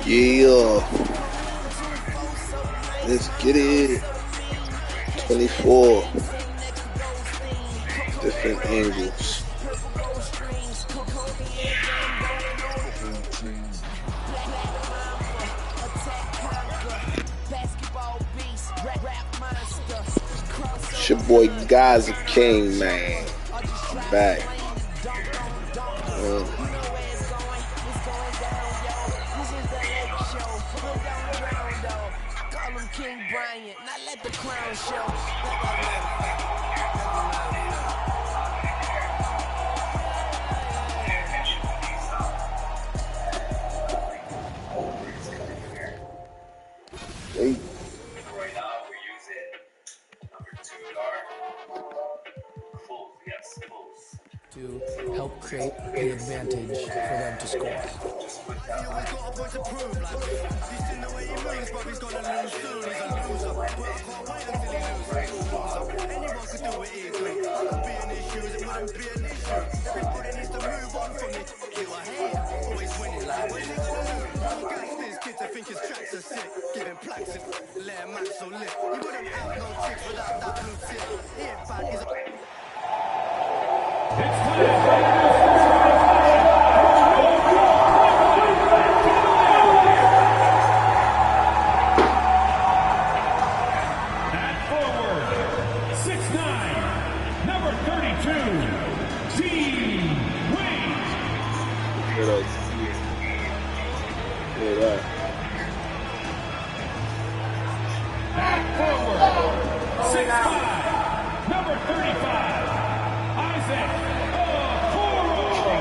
Yeah. Let's get it. 24. Different angles. It's your boy Gaza King, man. I'm back. Hey. To help create the advantage for them to score.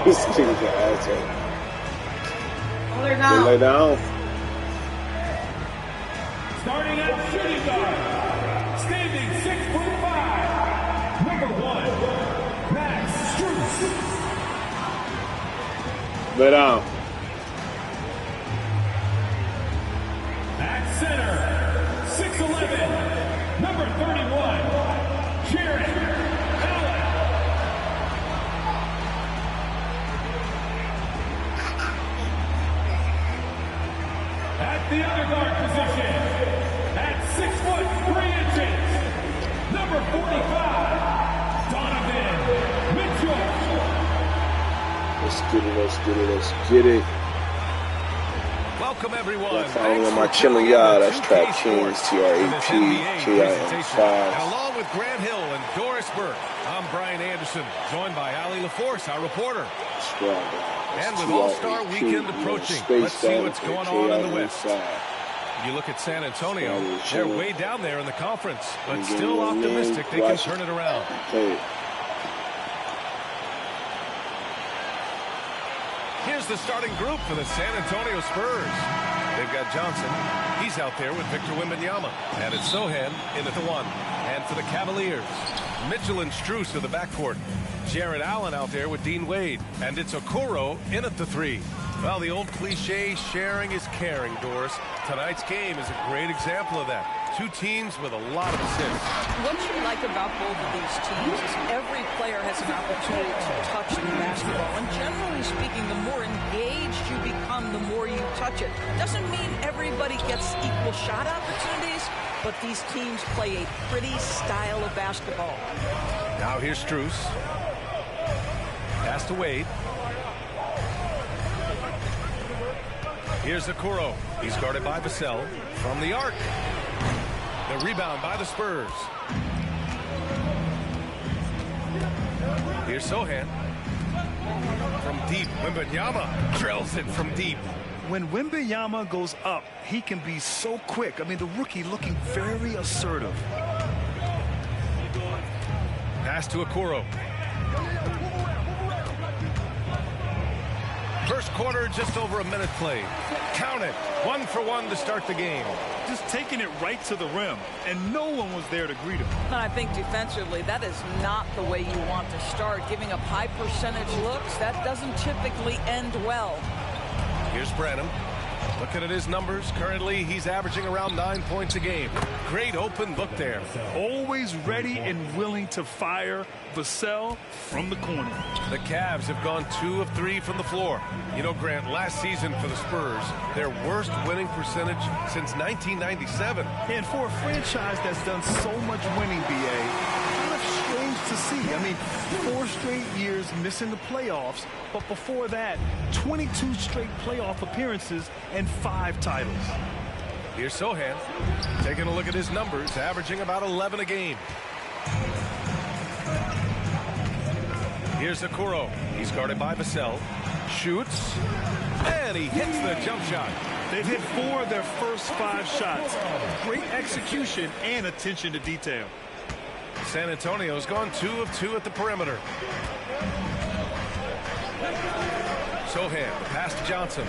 This nigga's an asshole. Lay down. Starting at shooting guard, standing 6'5", number 1, Max Strus. Lay down. At center, 6'11", number 31, Jared Allen. At the other guard position, at 6'3", number 45, Donovan Mitchell. Let's get it, let's get it, let's get it. Welcome everyone. Follow me on my channel, y'all. That's Trap Kings, TRAPKIM5. And along with Grant Hill and Doris Burke, I'm Brian Anderson, joined by Ali LaForce, our reporter. And with All-Star Weekend approaching, let's see what's going on in the West. You look at San Antonio, they're way down there in the conference, but still optimistic they can turn it around. Here's the starting group for the San Antonio Spurs. They've got Johnson. He's out there with Victor Wembanyama. And it's Sohan in at the 1. And for the Cavaliers, Mitchell and Strus are the backcourt. Jared Allen out there with Dean Wade. And it's Okoro in at the 3. Well, the old cliche, sharing is caring, Doris. Tonight's game is a great example of that. Two teams with a lot of assists. What you like about both of these teams is every player has an opportunity to touch the basketball. And generally speaking, the more engaged you become, the more you touch it. Doesn't mean everybody gets equal shot opportunities, but these teams play a pretty style of basketball. Now here's Strus. Pass to Wade. Here's Okoro. He's guarded by Vassell from the arc. The rebound by the Spurs. Here's Sohan. From deep, Wembanyama drills it from deep. When Wembanyama goes up, he can be so quick. I mean, the rookie looking very assertive. Pass to Okoro. First quarter, just over a minute played. Count it. 1 for 1 to start the game. Just taking it right to the rim, and no one was there to greet him. And I think defensively, that is not the way you want to start. Giving up high percentage looks, that doesn't typically end well. Here's Branham. Looking at his numbers, currently he's averaging around 9 points a game. Great open look there. Always ready and willing to fire. Vassell from the corner. The Cavs have gone 2 of 3 from the floor. You know, Grant, last season for the Spurs, their worst winning percentage since 1997. And for a franchise that's done so much winning, BA, kind of strange to see. I mean, 4 straight years missing the playoffs, but before that, 22 straight playoff appearances and 5 titles. Here's Sohan, taking a look at his numbers, averaging about 11 a game. Here's Okoro. He's guarded by Vassell. Shoots, and he hits the jump shot. They've hit 4 of their first 5 shots. Great execution and attention to detail. San Antonio's gone 2 of 2 at the perimeter. Sohan, the pass to Johnson.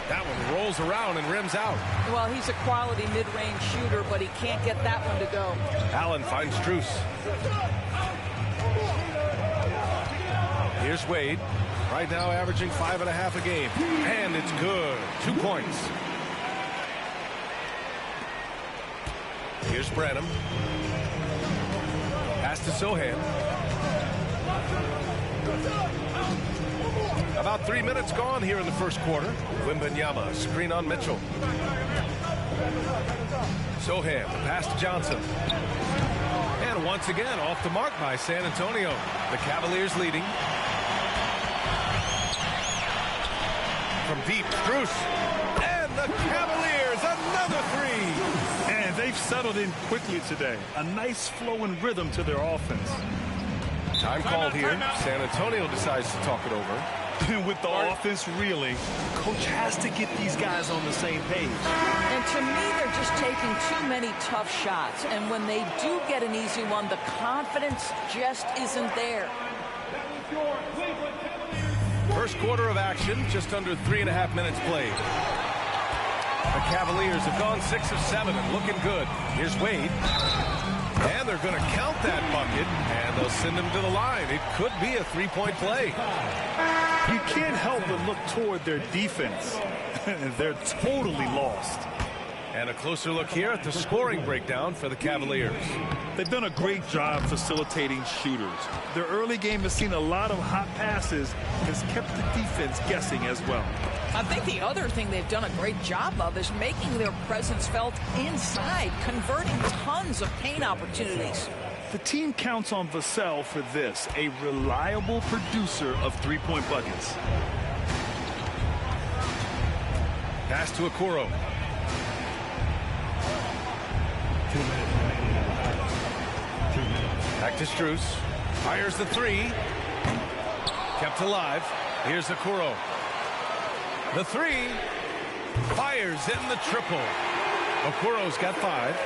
That one rolls around and rims out. Well, he's a quality mid-range shooter, but he can't get that one to go. Allen finds Strus. Here's Wade. Right now averaging 5.5 a game. And it's good. 2 points. Here's Branham. Pass to Sohan. About 3 minutes gone here in the first quarter. Wembanyama, screen on Mitchell. Sohan, the pass to Johnson. And once again, off the mark by San Antonio. The Cavaliers leading. From deep, Strus. And the Cavaliers, another 3. And they've settled in quickly today. A nice flow and rhythm to their offense. Time called here. San Antonio decides to talk it over. With the offense reeling, coach has to get these guys on the same page. And to me, they're just taking too many tough shots. And when they do get an easy one, the confidence just isn't there. First quarter of action, just under 3.5 minutes played. The Cavaliers have gone 6 of 7 and looking good. Here's Wade. And they're going to count that bucket, and they'll send him to the line. It could be a 3-point play. You can't help but look toward their defense. They're totally lost. And a closer look here at the scoring breakdown for the Cavaliers. They've done a great job facilitating shooters. Their early game has seen a lot of hot passes, has kept the defense guessing as well. I think the other thing they've done a great job of is making their presence felt inside, converting tons of paint opportunities. The team counts on Vassell for this, a reliable producer of 3-point buckets. Pass to Okoro. Back to Strus. Fires the 3. Kept alive. Here's Okoro. The 3. Fires in the triple. Okoro's got 5.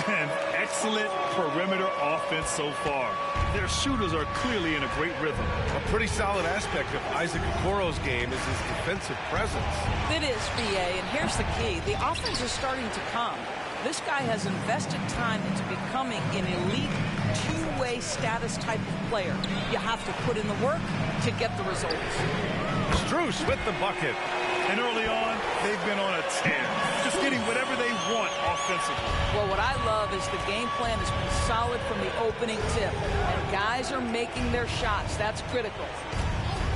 And excellent perimeter offense so far. Their shooters are clearly in a great rhythm. A pretty solid aspect of Isaac Okoro's game is his defensive presence. It is, BA, and here's the key. The offense is starting to come. This guy has invested time into becoming an elite two-way status type of player. You have to put in the work to get the results. Strus with the bucket. And early on, they've been on a tear, just getting whatever they want offensively. Well, what I love is the game plan has been solid from the opening tip, and guys are making their shots. That's critical.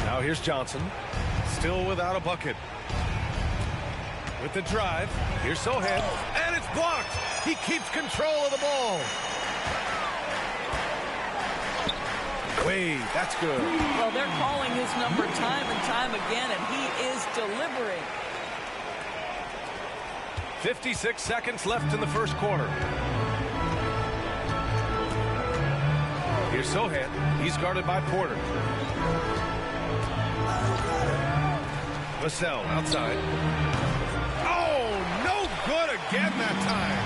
Now here's Johnson, still without a bucket. With the drive, here's Sohan, and it's blocked. He keeps control of the ball. Wade, that's good. Well, they're calling his number time and time again, and he is delivering. 56 seconds left in the first quarter. Here's Sohan. He's guarded by Porter. Vassell outside. Oh, no good again that time.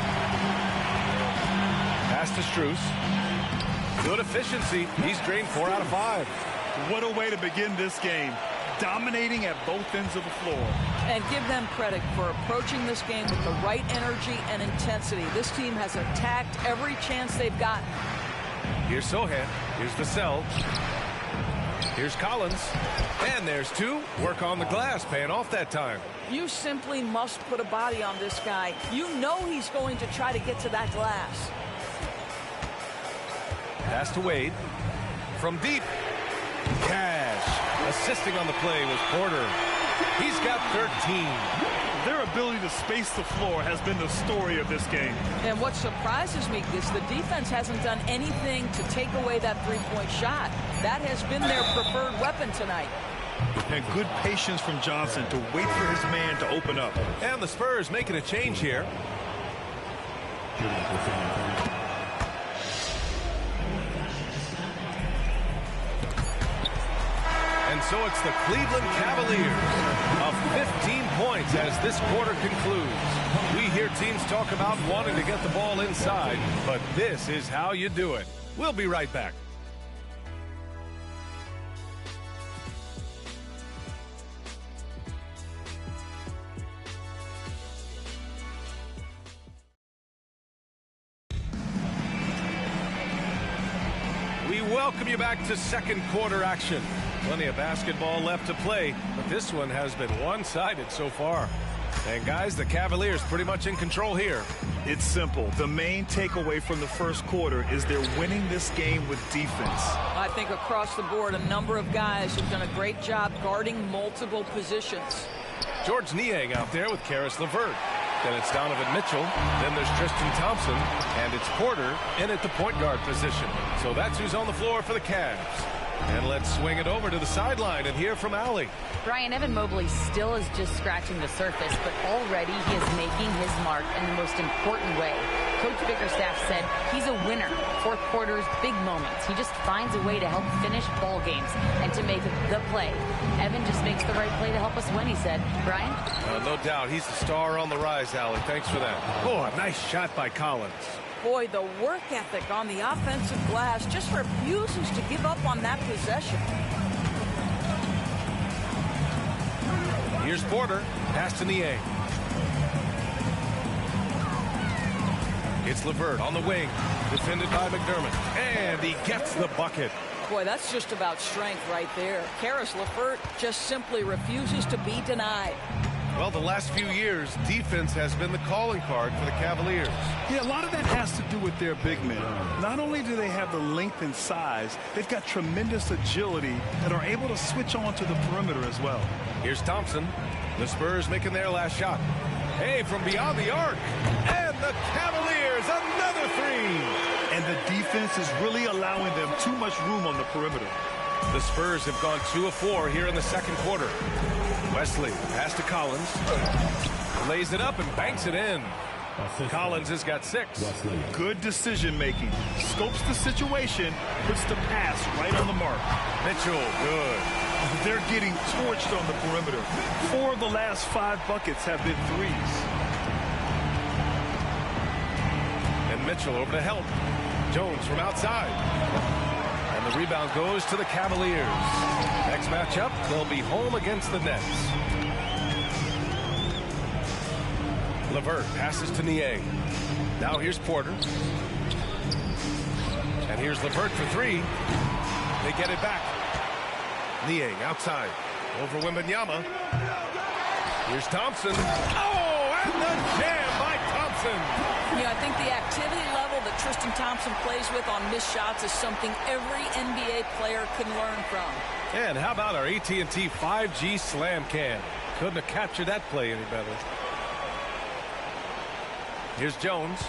Pass to Strus. Good efficiency. He's drained 4 out of 5. What a way to begin this game. Dominating at both ends of the floor. And give them credit for approaching this game with the right energy and intensity. This team has attacked every chance they've gotten. Here's Sohan. Here's Vassell. Here's Collins. And there's two. Work on the glass, paying off that time. You simply must put a body on this guy. You know he's going to try to get to that glass. Pass to Wade. From deep. Cash. Assisting on the play was Porter. He's got 13. Their ability to space the floor has been the story of this game. And what surprises me is the defense hasn't done anything to take away that three-point shot. That has been their preferred weapon tonight. And good patience from Johnson to wait for his man to open up. And the Spurs making a change here. And so it's the Cleveland Cavaliers of 15 points as this quarter concludes. We hear teams talk about wanting to get the ball inside, but this is how you do it. We'll be right back. We welcome you back to second quarter action. Plenty of basketball left to play, but this one has been one-sided so far. And guys, the Cavaliers pretty much in control here. It's simple. The main takeaway from the first quarter is they're winning this game with defense. I think across the board, a number of guys have done a great job guarding multiple positions. George Niang out there with Karis LeVert. Then it's Donovan Mitchell. Then there's Tristan Thompson. And it's Porter in at the point guard position. So that's who's on the floor for the Cavs. And let's swing it over to the sideline and hear from Allie. Brian, Evan Mobley still is just scratching the surface, but already he is making his mark in the most important way. Coach Bickerstaff said he's a winner. Fourth quarter's big moments. He just finds a way to help finish ball games and to make the play. Evan just makes the right play to help us win, he said. Brian? No doubt. He's the star on the rise, Allie. Thanks for that. Oh, a nice shot by Collins. Boy, the work ethic on the offensive glass just refuses to give up on that possession. Here's Porter. Pass to Niang. It's LeVert on the wing. Defended by McDermott. And he gets the bucket. Boy, that's just about strength right there. Karis LeVert just simply refuses to be denied. Well, the last few years, defense has been the calling card for the Cavaliers. Yeah, a lot of that has to do with their big men. Not only do they have the length and size, they've got tremendous agility and are able to switch on to the perimeter as well. Here's Thompson. The Spurs making their last shot. Hey, from beyond the arc. And the Cavaliers, another three. And the defense is really allowing them too much room on the perimeter. The Spurs have gone 2 of 4 here in the second quarter. Wesley, pass to Collins. Lays it up and banks it in. Collins has got 6. Good decision making. Scopes the situation, puts the pass right on the mark. Mitchell, good. They're getting torched on the perimeter. 4 of the last 5 buckets have been threes. And Mitchell over to help. Jones from outside. And the rebound goes to the Cavaliers. Next matchup, they'll be home against the Nets. LeVert passes to Niang. Now here's Porter. And here's LeVert for 3. They get it back. Niang outside. Over Wembanyama. Here's Thompson. Oh, and the jam by Thompson. Yeah, I think the activity level that Tristan Thompson plays with on missed shots is something every NBA player can learn from. And how about our AT&T 5G slam cam? Couldn't have captured that play any better. Here's Jones.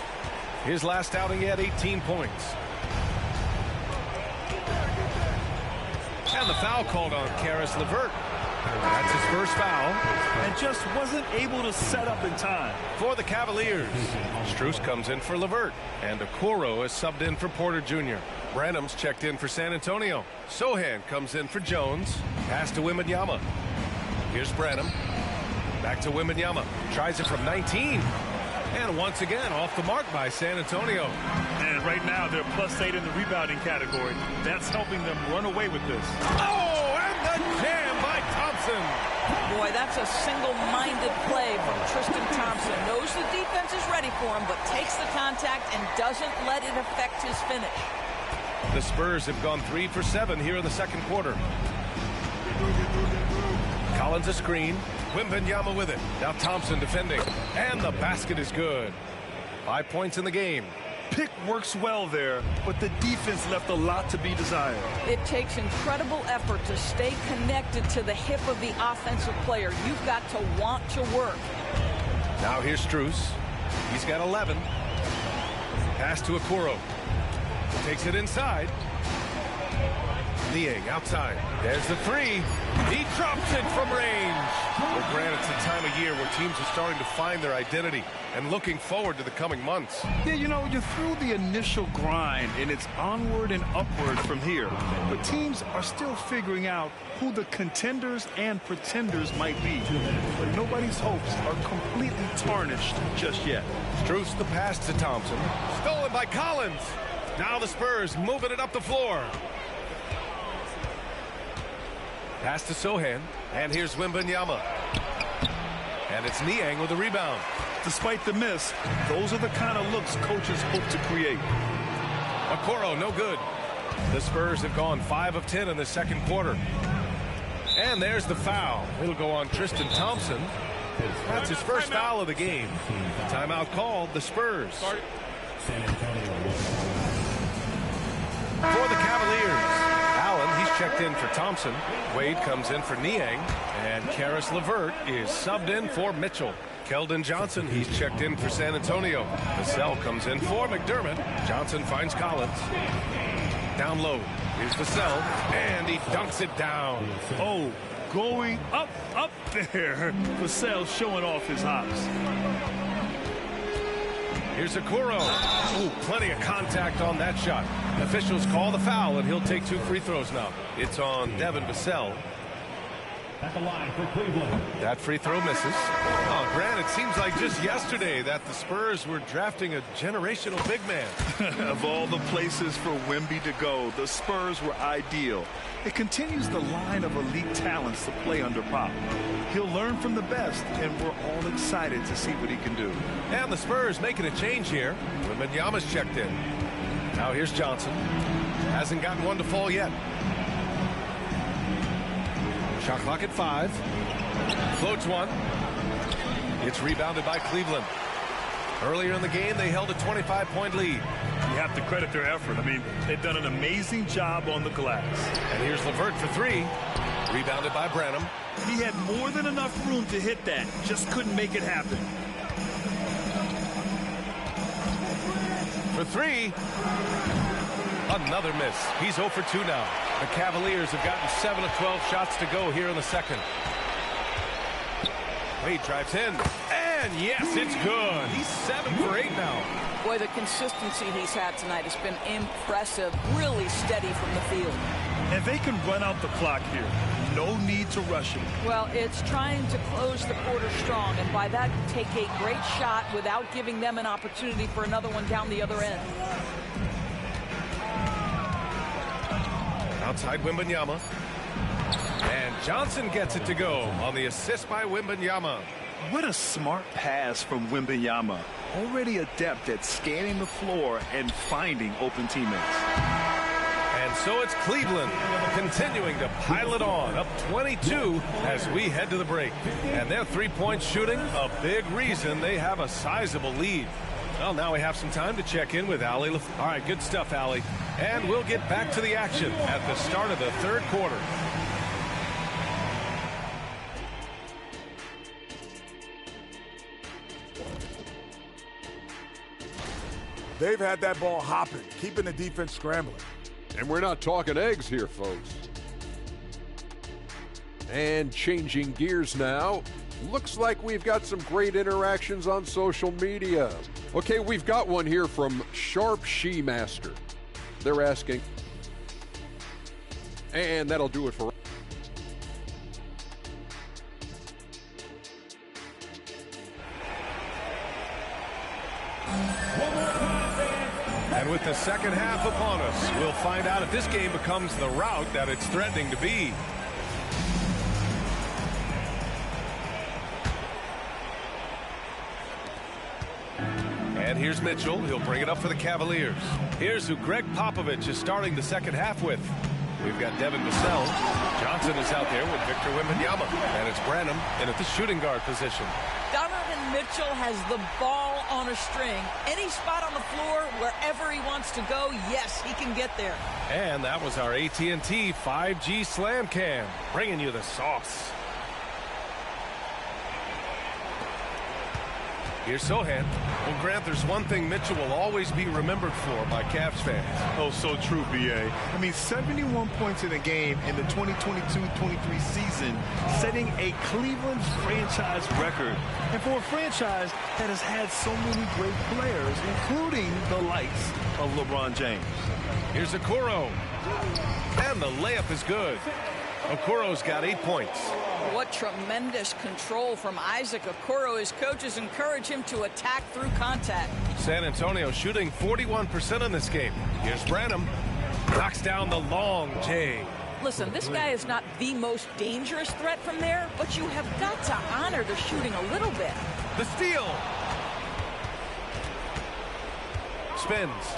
His last outing, he had 18 points. And the foul called on Karis LeVert. That's his first foul. And just wasn't able to set up in time. For the Cavaliers, Strus comes in for LeVert. And Okoro is subbed in for Porter Jr. Branham's checked in for San Antonio. Sohan comes in for Jones. Pass to Wembanyama. Here's Branham. Back to Wembanyama. Tries it from 19. And once again, off the mark by San Antonio. And right now, they're +8 in the rebounding category. That's helping them run away with this. Oh, and the jam by Thompson. Boy, that's a single-minded play from Tristan Thompson. Knows the defense is ready for him, but takes the contact and doesn't let it affect his finish. The Spurs have gone 3 for 7 here in the second quarter. Collins a screen. Wembanyama with it. Now Thompson defending. And the basket is good. 5 points in the game. Pick works well there, but the defense left a lot to be desired. It takes incredible effort to stay connected to the hip of the offensive player. You've got to want to work. Now here's Strus. He's got 11. Pass to Okoro. Takes it inside. Niang outside. There's the three. He drops it from range. Well, granted, it's the time of year where teams are starting to find their identity and looking forward to the coming months. Yeah, you know, you're through the initial grind, and it's onward and upward from here. But teams are still figuring out who the contenders and pretenders might be. But nobody's hopes are completely tarnished just yet. Strus the pass to Thompson. Stolen by Collins. Now the Spurs moving it up the floor. Pass to Sohan. And here's Wembanyama. And it's Niang with the rebound. Despite the miss, those are the kind of looks coaches hope to create. Okoro, no good. The Spurs have gone 5 of 10 in the second quarter. And there's the foul. It'll go on Tristan Thompson. That's his first foul of the game. Timeout called, the Spurs. For the Cavaliers, Allen, he's checked in for Thompson. Wade comes in for Niang. And Karis LeVert is subbed in for Mitchell. Keldon Johnson, he's checked in for San Antonio. Vassell comes in for McDermott. Johnson finds Collins. Down low. Here's Vassell. And he dunks it down. Oh, going up there. Vassell showing off his hops. Here's Okoro. Oh, plenty of contact on that shot. Officials call the foul, and he'll take 2 free throws now. It's on Devin Vassell. At the line for Cleveland. That free throw misses. Oh, Grant, it seems like just yesterday that the Spurs were drafting a generational big man. Of all the places for Wemby to go, the Spurs were ideal. It continues the line of elite talents to play under Pop. He'll learn from the best, and we're all excited to see what he can do. And the Spurs making a change here. Wembanyama's checked in. Now here's Johnson. Hasn't gotten one to fall yet. Shot clock at 5. Floats one. It's rebounded by Cleveland. Earlier in the game, they held a 25-point lead. You have to credit their effort. I mean, they've done an amazing job on the glass. And here's LeVert for 3. Rebounded by Branham. He had more than enough room to hit that. Just couldn't make it happen. For 3. Another miss. He's 0 for 2 now. The Cavaliers have gotten 7 of 12 shots to go here in the second. Wade drives in. And yes, it's good. He's 7 for 8 now. Boy, the consistency he's had tonight has been impressive. Really steady from the field. And they can run out the clock here. No need to rush it. Well, it's trying to close the quarter strong, and by that, take a great shot without giving them an opportunity for another one down the other end. Outside Wembanyama. And Johnson gets it to go on the assist by Wembanyama. What a smart pass from Wembanyama. Already adept at scanning the floor and finding open teammates. And so it's Cleveland continuing to pile it on, up 22 as we head to the break. And their three-point shooting, a big reason they have a sizable lead. Well, now we have some time to check in with Allie. All right, good stuff, Allie. And we'll get back to the action at the start of the third quarter. They've had that ball hopping, keeping the defense scrambling. And we're not talking eggs here, folks. And changing gears now. Looks like we've got some great interactions on social media. Okay, we've got one here from Sharp She Master. They're asking. And that'll do it for. And with the second half upon us, we'll find out if this game becomes the rout that it's threatening to be. And And here's Mitchell. He'll bring it up for the Cavaliers. Here's who Greg Popovich is starting the second half with. We've got Devin Vassell. Johnson is out there with Victor Wembanyama. And it's Branham in at the shooting guard position. Donovan Mitchell has the ball on a string. Any spot on the floor, wherever he wants to go, yes, he can get there. And that was our AT&T 5G Slam Cam, bringing you the sauce. Here's Sohan. Well, Grant, there's one thing Mitchell will always be remembered for by Cavs fans. Oh, so true, B.A. I mean, 71 points in a game in the 2022-23 season, setting a Cleveland franchise record. And for a franchise that has had so many great players, including the likes of LeBron James. Here's Okoro. And the layup is good. Okoro's got 8 points. What tremendous control from Isaac Okoro. His coaches encourage him to attack through contact. San Antonio shooting 41% in this game. Here's Branham. Knocks down the long J. Listen, this guy is not the most dangerous threat from there, but you have got to honor the shooting a little bit. The steal. Spins.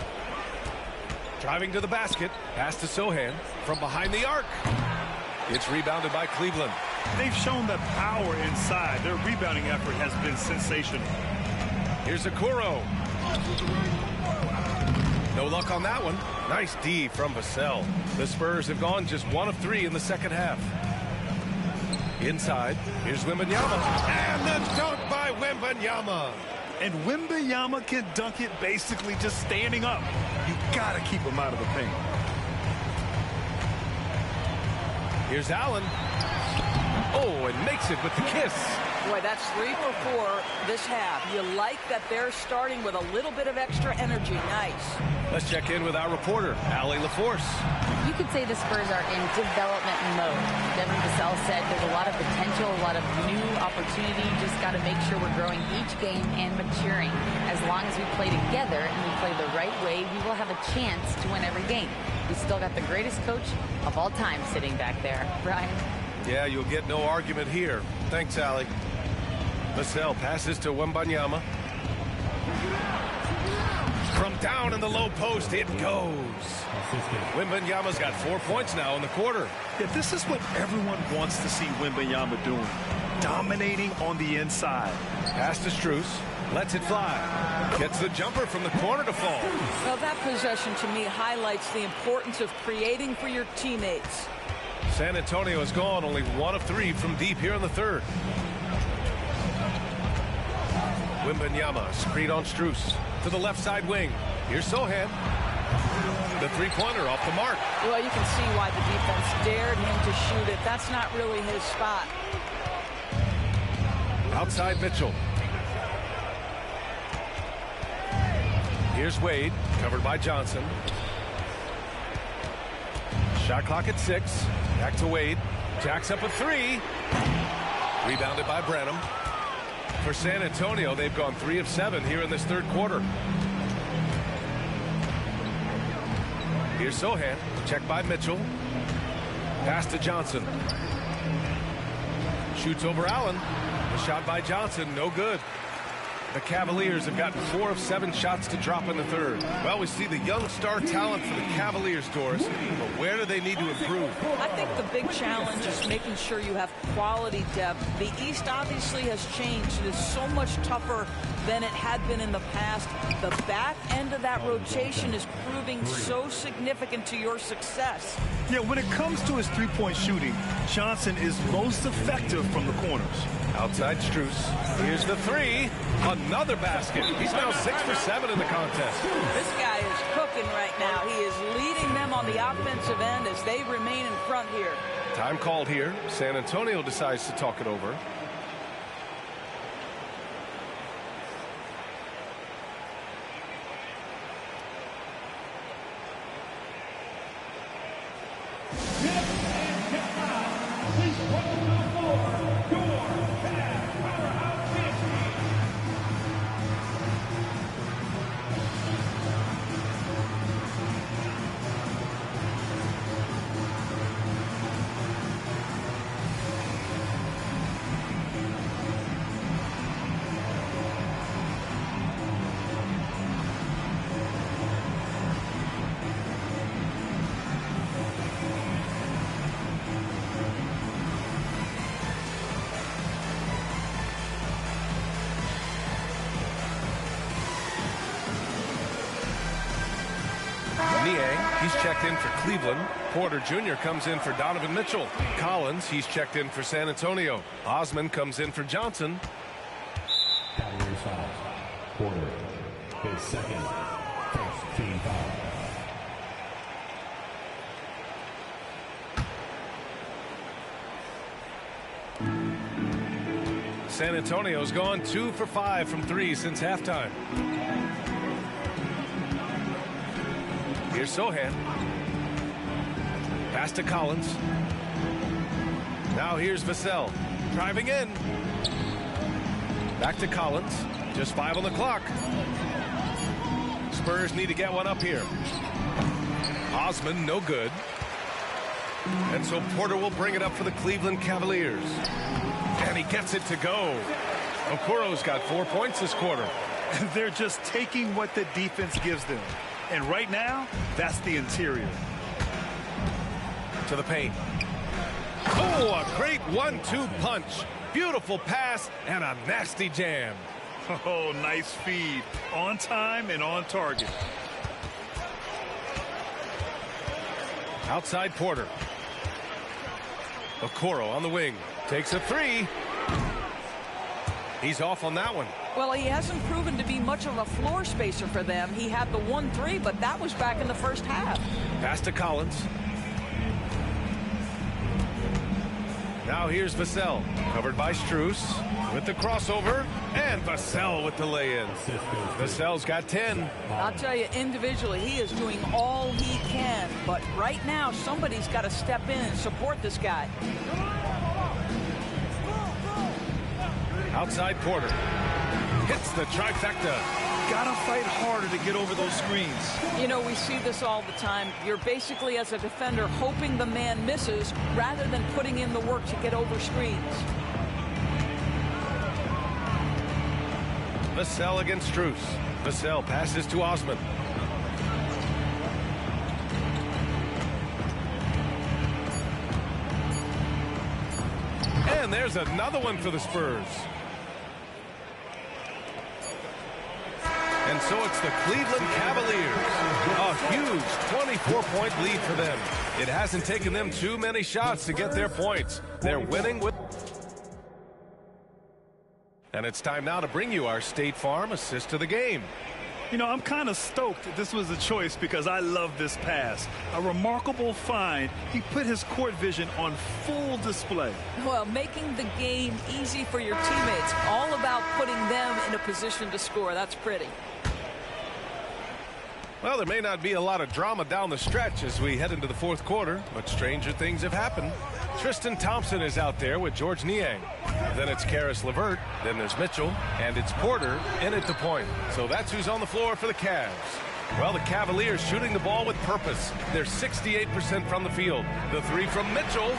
Driving to the basket. Pass to Sohan from behind the arc. It's rebounded by Cleveland. They've shown that power inside. Their rebounding effort has been sensational. Here's Okoro. No luck on that one. Nice D from Vassell. The Spurs have gone just 1 of 3 in the second half. Inside, here's Wembanyama. And the dunk by Wembanyama. And Wembanyama can dunk it basically just standing up. You got to keep him out of the paint. Here's Allen. Oh, and makes it with the kiss. Boy, that's 3 for 4 this half. You like that they're starting with a little bit of extra energy. Nice. Let's check in with our reporter, Allie LaForce. You could say the Spurs are in development mode. Devin Vassell said there's a lot of potential, a lot of new opportunity. Just got to make sure we're growing each game and maturing. As long as we play together and we play the right way, we will have a chance to win every game. We still got the greatest coach of all time sitting back there. Brian? Yeah, you'll get no argument here. Thanks, Allie. Vassell passes to Wembanyama. From down in the low post, it goes. Wembanyama's got 4 points now in the quarter. Yeah, this is what everyone wants to see Wembanyama doing. Dominating on the inside. Pass to Strus. Lets it fly. Gets the jumper from the corner to fall. Well, that possession to me highlights the importance of creating for your teammates. San Antonio has gone only 1 of 3 from deep here in the third. Wembanyama, screen on Strus. To the left side wing. Here's Sohan. The three-pointer off the mark. Well, you can see why the defense dared him to shoot it. That's not really his spot. Outside Mitchell. Here's Wade, covered by Johnson. Shot clock at 6. Back to Wade. Jacks up a 3. Rebounded by Branham. For San Antonio, they've gone 3 of 7 here in this third quarter. Here's Sohan. Checked by Mitchell. Pass to Johnson. Shoots over Allen. The shot by Johnson, no good. The Cavaliers have gotten 4 of 7 shots to drop in the third. Well, we see the young star talent for the Cavaliers, Doris, but where do they need to improve? I think the big challenge is making sure you have quality depth. The East obviously has changed. It is so much tougher than it had been in the past. The back end of that rotation is proving so significant to your success. Yeah, when it comes to his three-point shooting, Johnson is most effective from the corners. Outside Strus. Here's the 3. Another basket. He's now 6 for 7 in the contest. This guy is cooking right now. He is leading them on the offensive end as they remain in front here. Time called here. San Antonio decides to talk it over. he's checked in for Cleveland. Porter Jr. comes in for Donovan Mitchell. Collins, he's checked in for San Antonio. Osman comes in for Johnson. Cavaliers foul. Porter, his second, first team foul. San Antonio's gone 2 for 5 from 3 since halftime. Here's Sohan. Pass to Collins. Now here's Vassell. Driving in. Back to Collins. Just 5 on the clock. Spurs need to get one up here. Osman, no good. And so Porter will bring it up for the Cleveland Cavaliers. And he gets it to go. Okoro's got 4 points this quarter. They're just taking what the defense gives them. And right now, that's the interior. To the paint. Oh, a great 1-2 punch. Beautiful pass and a nasty jam. Oh, nice feed. On time and on target. Outside Porter. Okoro on the wing. Takes a 3. He's off on that one. Well, he hasn't proven to be much of a floor spacer for them. He had the 1-3, but that was back in the first half. Pass to Collins. Now here's Vassell. Covered by Strus with the crossover. And Vassell with the lay-in. Vassell's got 10. I'll tell you, individually, he is doing all he can. But right now, somebody's got to step in and support this guy. Outside Porter. Hits the trifecta. Gotta fight harder to get over those screens. You know, we see this all the time. You're basically, as a defender, hoping the man misses rather than putting in the work to get over screens. Vassell against Strus. Vassell passes to Osman. And there's another one for the Spurs. And so it's the Cleveland Cavaliers. A huge 24-point lead for them. It hasn't taken them too many shots to get their points. They're winning with... And it's time now to bring you our State Farm assist to the game. You know, I'm kind of stoked this was a choice because I love this pass. A remarkable find. He put his court vision on full display. Well, making the game easy for your teammates. All about putting them in a position to score. That's pretty. Well, there may not be a lot of drama down the stretch as we head into the fourth quarter, but stranger things have happened. Tristan Thompson is out there with George Niang. Then it's Karis LeVert. Then there's Mitchell. And it's Porter in at the point. So that's who's on the floor for the Cavs. Well, the Cavaliers shooting the ball with purpose. They're 68% from the field. The 3 from Mitchell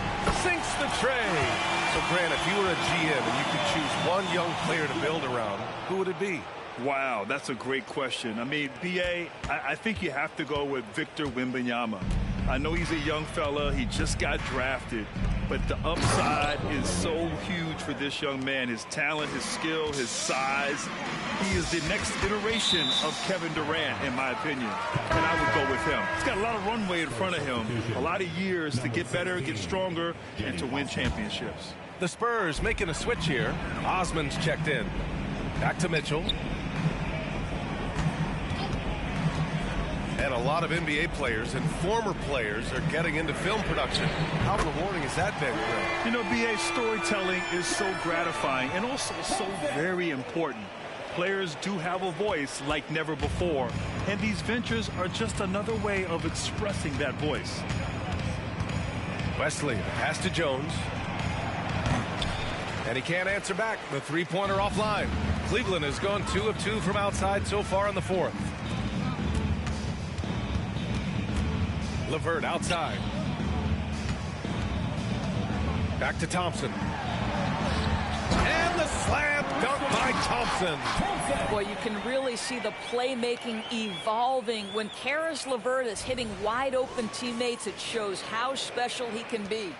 sinks the tray. So, Grant, if you were a GM and you could choose one young player to build around, who would it be? Wow, that's a great question. I mean, B.A., I think you have to go with Victor Wembanyama. I know he's a young fella. He just got drafted. But the upside is so huge for this young man. His talent, his skill, his size. He is the next iteration of Kevin Durant, in my opinion. And I would go with him. He's got a lot of runway in front of him. A lot of years to get better, get stronger, and to win championships. The Spurs making a switch here. Osman's checked in. Back to Mitchell. And a lot of NBA players and former players are getting into film production. How rewarding has that been, Greg? You know, B.A., storytelling is so gratifying and also so very important. Players do have a voice like never before, and these ventures are just another way of expressing that voice. Wesley, pass to Jones. And he can't answer back. The three-pointer offline. Cleveland has gone 2 of 2 from outside so far in the fourth. LeVert outside. Back to Thompson. And the slam dunk by Thompson. Well, you can really see the playmaking evolving. When Karis LeVert is hitting wide open teammates, it shows how special he can be.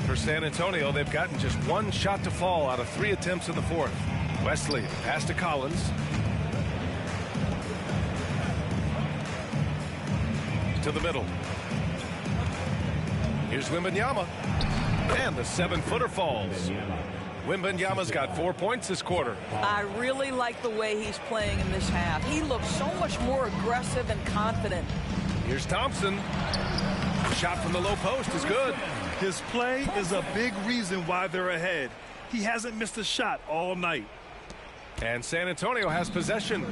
For San Antonio, they've gotten just 1 shot to fall out of 3 attempts in the fourth. Wesley, pass to Collins. to the middle. Here's Wembanyama. And the 7-footer falls. Wembanyama's got 4 points this quarter. I really like the way he's playing in this half. He looks so much more aggressive and confident. Here's Thompson. Shot from the low post is good. His play is a big reason why they're ahead. He hasn't missed a shot all night. And San Antonio has possession.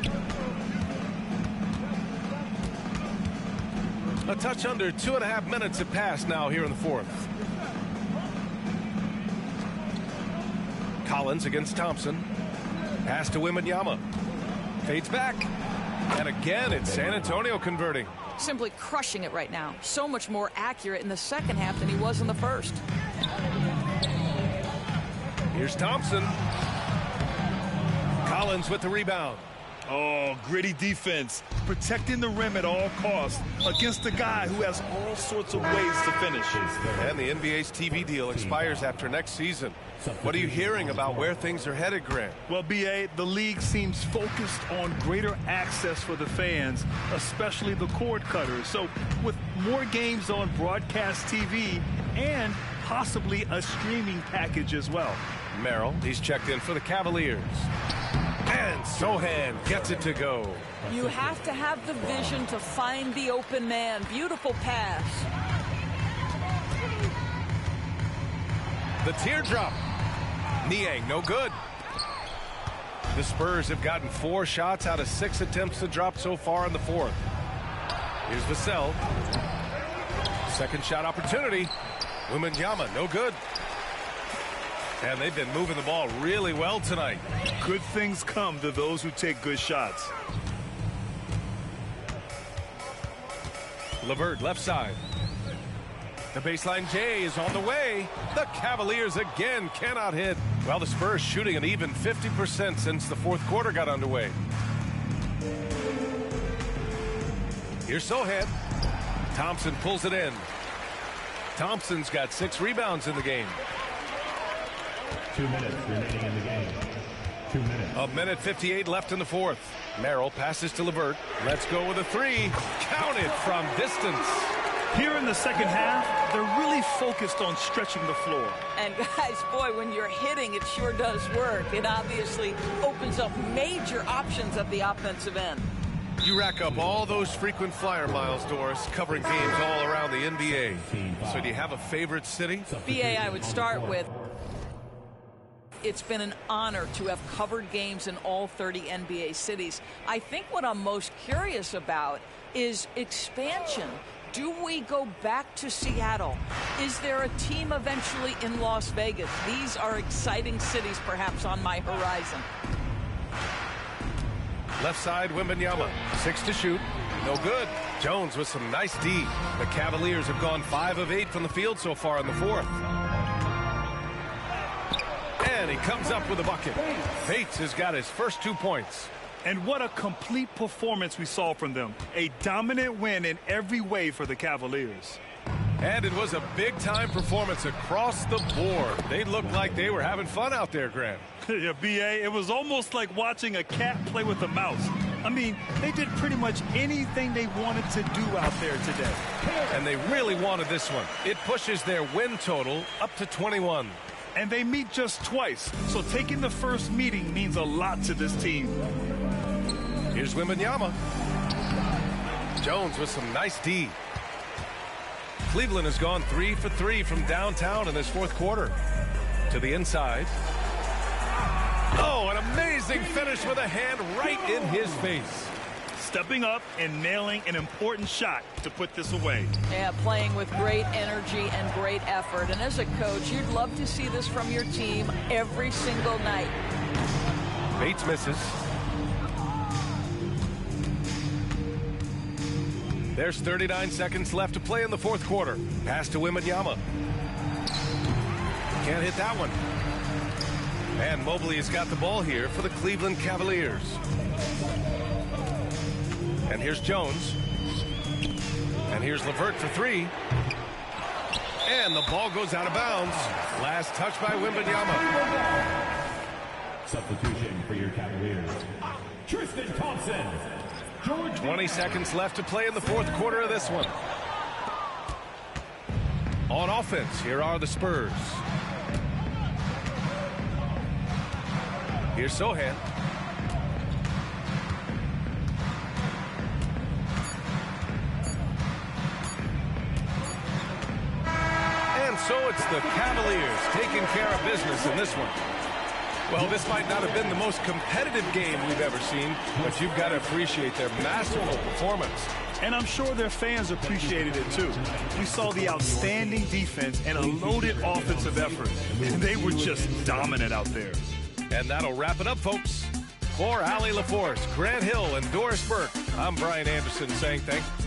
A touch under 2.5 minutes have passed now here in the fourth. Collins against Thompson. Pass to Wembanyama. Fades back. And again, it's San Antonio converting. Simply crushing it right now. So much more accurate in the second half than he was in the first. Here's Thompson. Collins with the rebound. Oh, gritty defense. Protecting the rim at all costs against a guy who has all sorts of ways to finish. And the NBA's TV deal expires after next season. What are you hearing about where things are headed, Grant? Well, B.A., the league seems focused on greater access for the fans, especially the cord cutters. So with more games on broadcast TV and possibly a streaming package as well. Merrill, he's checked in for the Cavaliers. And Sohan gets it to go. You have to have the vision to find the open man. Beautiful pass. The teardrop. Niang, no good. The Spurs have gotten 4 shots out of 6 attempts to drop so far in the fourth. Here's Vassell. Second shot opportunity. Wembanyama, no good. And they've been moving the ball really well tonight. Good things come to those who take good shots. LeVert left side. The baseline J is on the way. The Cavaliers again cannot hit. Well, the Spurs shooting an even 50% since the fourth quarter got underway. Here's Sohan. Thompson pulls it in. Thompson's got 6 rebounds in the game. 2 minutes remaining in the game. 2 minutes. A minute 58 left in the fourth. Merrill passes to LeVert. Let's go with a 3. Counted from distance. Here in the second half, they're really focused on stretching the floor. And guys, boy, when you're hitting, it sure does work. It obviously opens up major options at the offensive end. You rack up all those frequent flyer miles, Doris, covering games all around the NBA. So do you have a favorite city? BA, I would start with, it's been an honor to have covered games in all 30 NBA cities. I think what I'm most curious about is expansion. Do we go back to Seattle? Is there a team eventually in Las Vegas? These are exciting cities perhaps on my horizon. Left side, Wembanyama. 6 to shoot. No good. Jones with some nice D. The Cavaliers have gone 5 of 8 from the field so far in the fourth. And he comes up with a bucket. Bates has got his first 2 points. And what a complete performance we saw from them. A dominant win in every way for the Cavaliers. And it was a big-time performance across the board. They looked like they were having fun out there, Grant. Yeah, B.A., it was almost like watching a cat play with a mouse. I mean, they did pretty much anything they wanted to do out there today. And they really wanted this one. It pushes their win total up to 21. And they meet just twice, so taking the first meeting means a lot to this team. Here's Wembanyama. Jones with some nice D. Cleveland has gone 3 for 3 from downtown in this fourth quarter. To the inside. Oh, an amazing finish with a hand right in his face. Stepping up and nailing an important shot to put this away. Yeah, playing with great energy and great effort. And as a coach, you'd love to see this from your team every single night. Bates misses. There's 39 seconds left to play in the fourth quarter. Pass to Wembanyama. Can't hit that one. And Mobley has got the ball here for the Cleveland Cavaliers. And here's Jones. And here's LeVert for 3. And the ball goes out of bounds. Last touch by Wembanyama. Substitution for your Cavaliers. Tristan Thompson. 20 seconds left to play in the fourth quarter of this one. On offense, here are the Spurs. Here's Sohan. And so it's the Cavaliers taking care of business in this one. Well, this might not have been the most competitive game we've ever seen, but you've got to appreciate their masterful performance. And I'm sure their fans appreciated it too. We saw the outstanding defense and a loaded offensive effort. And they were just dominant out there. And that'll wrap it up, folks. For Allie LaForce, Grant Hill, and Doris Burke, I'm Brian Anderson saying thank you.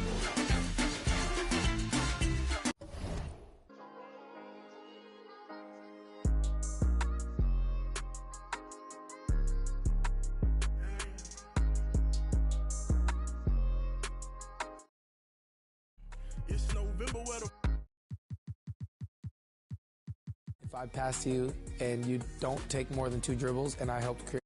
If I pass you and you don't take more than 2 dribbles and I help create